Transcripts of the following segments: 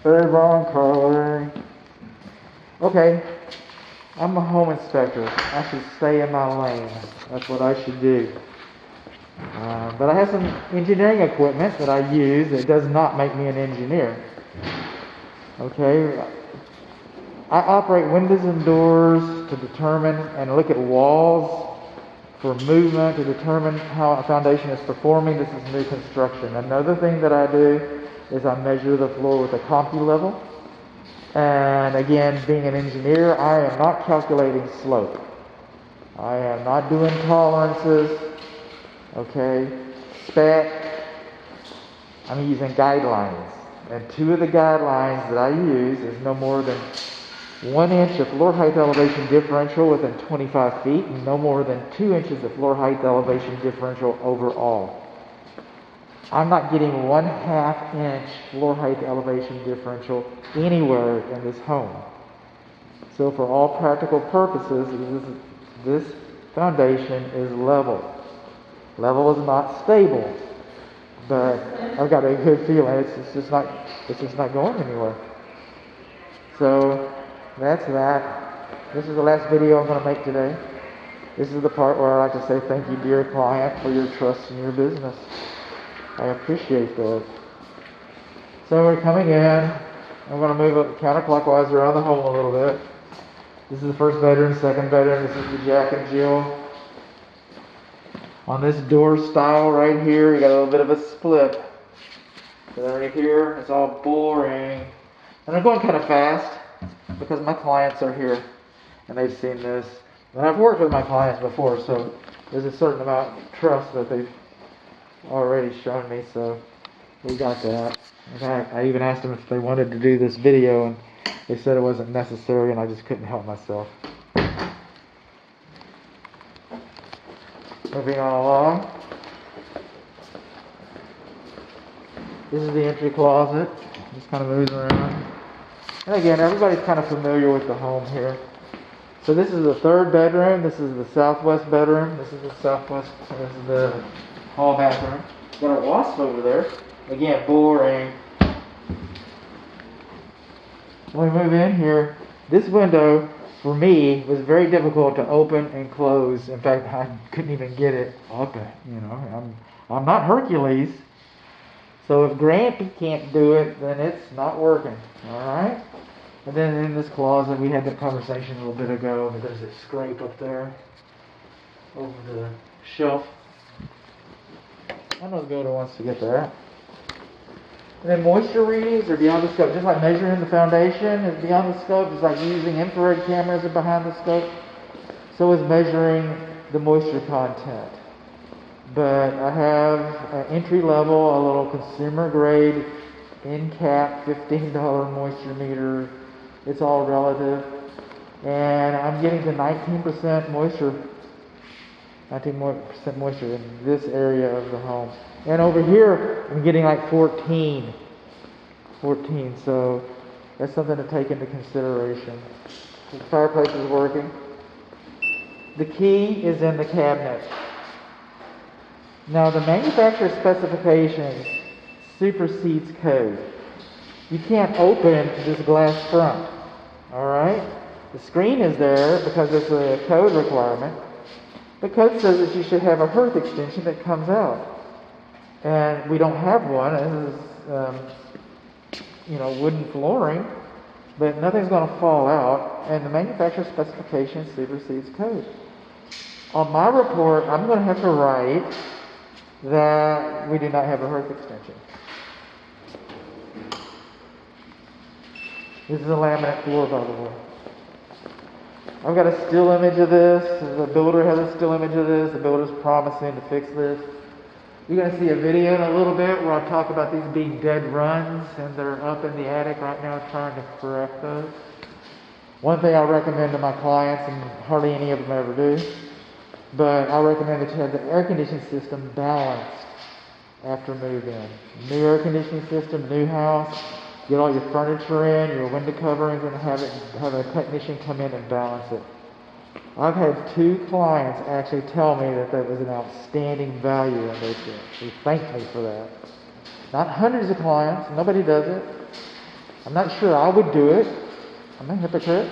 Very wrong color. Okay, I'm a home inspector. I should stay in my lane. That's what I should do. But I have some engineering equipment that I use that does not make me an engineer. Okay, I operate windows and doors to determine and look at walls for movement to determine how a foundation is performing. This is new construction. Another thing that I do is I measure the floor with a CompuLevel. And again, being an engineer, I am not calculating slope. I am not doing tolerances. Okay, spec. I'm using guidelines. And two of the guidelines that I use is no more than 1 inch of floor height elevation differential within 25 feet and no more than 2 inches of floor height elevation differential overall. I'm not getting 1/2 inch floor height elevation differential anywhere in this home. So for all practical purposes, this foundation is level. Level is not stable, but I've got a good feeling it's just not going anywhere. So that's that. This is the last video I'm going to make today. This is the part where I like to say thank you, dear client, for your trust in your business. I appreciate that. So we're coming in. I'm going to move it counterclockwise around the home a little bit. This is the first bedroom, second bedroom. This is the Jack and Jill. On this door style right here, you got a little bit of a split. So right here, it's all boring. And I'm going kind of fast because my clients are here and they've seen this. And I've worked with my clients before, so there's a certain amount of trust that they've already shown me, so we got that. In fact, I even asked them if they wanted to do this video, and they said it wasn't necessary, and I just couldn't help myself. Moving on along. This is the entry closet. Just kind of moves around. And again, everybody's kind of familiar with the home here. So this is the third bedroom. This is the southwest bedroom. This is the southwest. This is the hall bathroom. Got a wasp over there. Again, boring. When we move in here, this window for me was very difficult to open and close. In fact, I couldn't even get it open. You know, I'm not Hercules. So if Grampy can't do it, then it's not working. All right. And then in this closet, we had that conversation a little bit ago. But there's a scrape up there over the shelf. I know the builder wants to get that. And then moisture readings are beyond the scope. Just like measuring the foundation is beyond the scope, just like using infrared cameras are behind the scope, so is measuring the moisture content. But I have an entry level, a little consumer grade, in-cap, $15 moisture meter. It's all relative. And I'm getting to 19% moisture. 19% moisture in this area of the home. And over here, I'm getting like 14. So that's something to take into consideration. The fireplace is working. The key is in the cabinet. Now the manufacturer specification supersedes code. You can't open this glass front. Alright? The screen is there because it's a code requirement. The code says that you should have a hearth extension that comes out. And we don't have one. This is, wooden flooring. But nothing's going to fall out. And the manufacturer specification supersedes code. On my report, I'm going to have to write that we do not have a hearth extension. This is a laminate floor, by the way. I've got a still image of this. The builder has a still image of this. The builder's promising to fix this. You're going to see a video in a little bit where I talk about these being dead runs, and they're up in the attic right now trying to correct those. One thing I recommend to my clients, and hardly any of them ever do, but I recommend that you have the air conditioning system balanced after move-in. New air conditioning system, new house. Get all your furniture in, your window coverings, and have a technician come in and balance it. I've had 2 clients actually tell me that was an outstanding value in their kit. They thanked me for that. Not hundreds of clients, nobody does it, I'm not sure I would do it. I'm a hypocrite.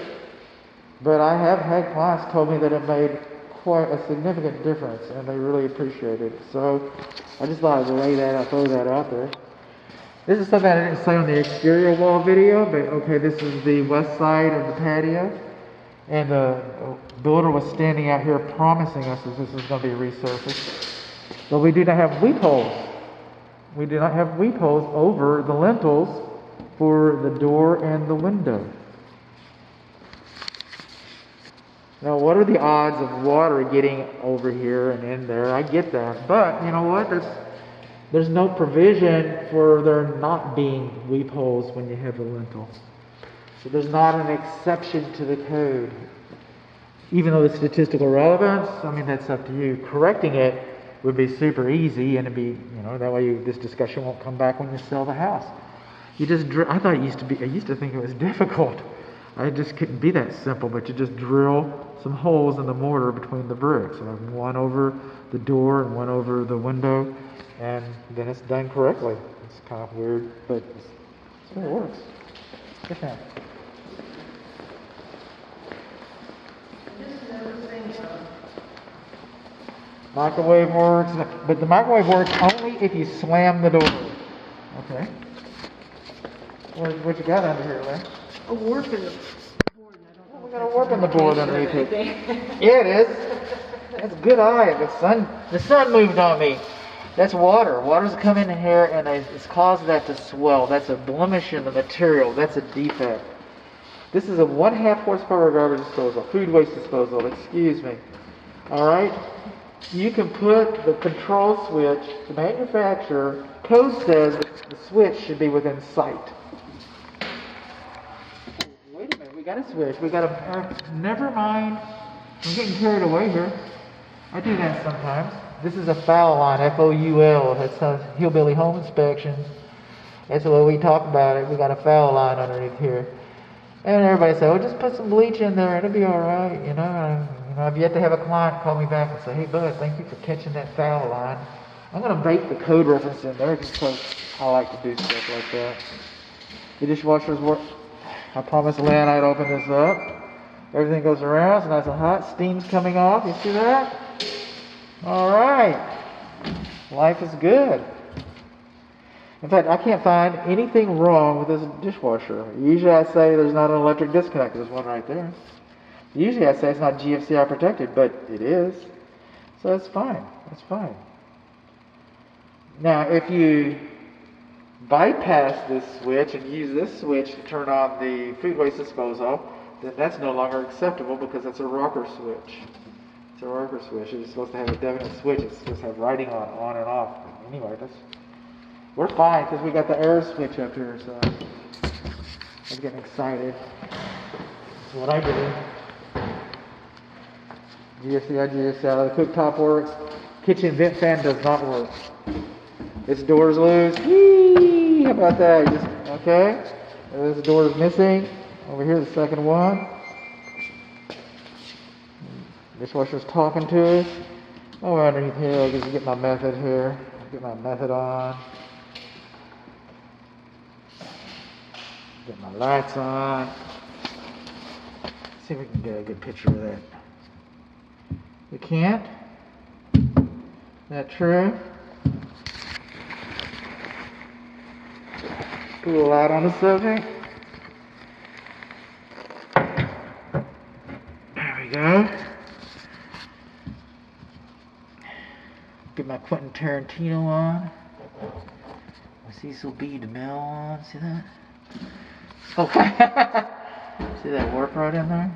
But I have had clients tell me that it made quite a significant difference, and they really appreciate it. So I just thought I'd throw that out there. This is something I didn't say on the exterior wall video, but okay, this is the west side of the patio. And the builder was standing out here promising us that this is going to be resurfaced. But we do not have weep holes. We do not have weep holes over the lintels for the door and the window. Now, what are the odds of water getting over here and in there? I get that. But, you know what? There's no provision for there not being weep holes when you have a lintel. So there's not an exception to the code. Even though the statistical relevance, I mean, that's up to you. Correcting it would be super easy, and it'd be, that way this discussion won't come back when you sell the house. I thought I used to think it was difficult. I just couldn't be that simple, but you just drill some holes in the mortar between the bricks. One over the door and one over the window, and then it's done correctly. It's kind of weird, but it works. Yes, ma'am. Microwave works, but the microwave works only if you slam the door. Okay. What you got under here, Lynn? A warp in the board. We got a warp in the board underneath it. Yeah, it is. That's a good eye. The sun moved on me. That's water. Water's come in here and it's caused that to swell. That's a blemish in the material. That's a defect. This is a 1/2 horsepower garbage disposal, food waste disposal. Excuse me. All right. You can put the control switch. The manufacturer code says the switch should be within sight. Wait a minute. We got a switch. We got a. Never mind. I'm getting carried away here. I do that sometimes. This is a foul line, F-O-U-L. That's hillbilly home inspections. That's the way we talk about it. We got a foul line underneath here. And everybody say, "Oh, just put some bleach in there, and it'll be all right." I've yet to have a client call me back and say, "Hey, bud, thank you for catching that foul line. I'm going to bake the code reference in there because I like to do stuff like that." The dishwasher's work. I promised Lynn I'd open this up. Everything goes around. It's nice and hot. Steam's coming off. You see that? All right. Life is good. In fact, I can't find anything wrong with this dishwasher. Usually I say there's not an electric disconnect. There's one right there. Usually I say it's not GFCI protected, but it is. So that's fine. That's fine. Now, if you bypass this switch and use this switch to turn on the food waste disposal, then that's no longer acceptable because it's a rocker switch. It's a rocker switch. It's supposed to have a definite switch. It's supposed to have writing on and off. Anyway, we're fine because we got the air switch up here, so I'm getting excited. That's what I do. GFCI, the cooktop works. Kitchen vent fan does not work. This door's loose. Whee! How about that? Okay. This door is missing. Over here, the second one. Dishwasher's talking to us. Oh, underneath here, I'll just get my method here. Get my method on. Get my lights on. See if we can get a good picture of that. We can't? Is that true? Put a little light on the subject. There we go. Get my Quentin Tarantino on. My Cecil B. DeMille on. See that? Okay. See that warp right in there?